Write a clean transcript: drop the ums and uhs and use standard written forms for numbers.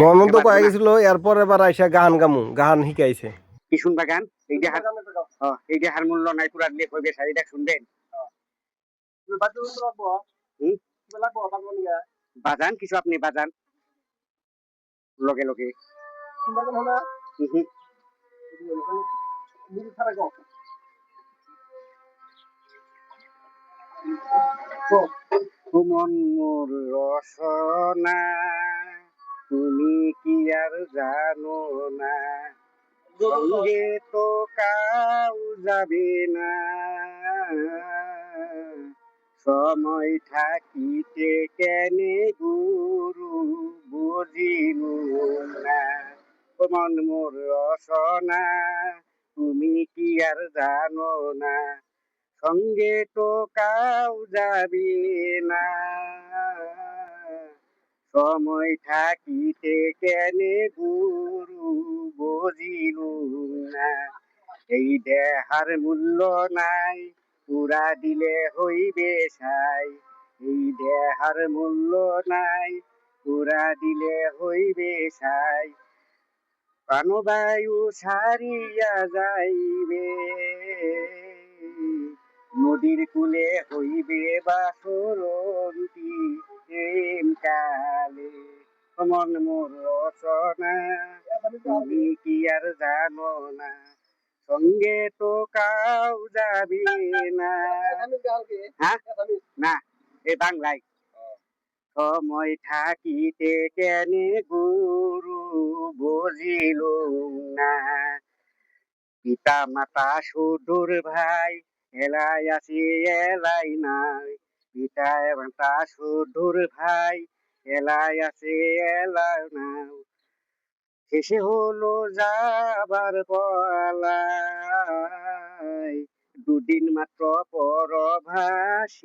মনন্ত কয়ে গেছিল এরপর এবার আইসা গান গামু গান শিখাইছে কি শুনবা গান? এই যে হার মূল্য নাই পুরা দিয়ে কইবে শাড়িটা শুনবেন। বাজান কিছু আপনি বাজান লগে লগে। মন মোর রসনা তুমি কি আর জানো না, সঙ্গে তো কাউ যাবে না, সময় থাকিতে কেনে গুরু বুঝিল না। মন মোর রসনা তুমি কি আর জানো না, সঙ্গে তো কাউ যাবে না, সময় থাকিতে কেনে গুরু বুঝিল না। এই দেহার মূল্য নাই পুরা দিলে হইবে সাই, এই দেহার মূল্য নাই পুরা দিলে হইবে সাই, প্রাণবায়ু ছাড়িয়া যাইবে, নদীর কূলে হইবে বাসরন্তি প্রেম কালে। মন মোর রচনা তুমি কি আর জানো না, সঙ্গে তো কাউ যাবি না। হ্যাঁ না এ বাংলায়। সময় থাকিতে কেনে গুরু বুঝিল না, পিতা মাতা সুদূর ভাই এলাই আসি এলাই নাই, পিতা মাতা সুদূর ভাই এলাই আসি এলাই নাই, শেষে হলো যাবার পালা, দুদিন মাত্র পরভাসিব।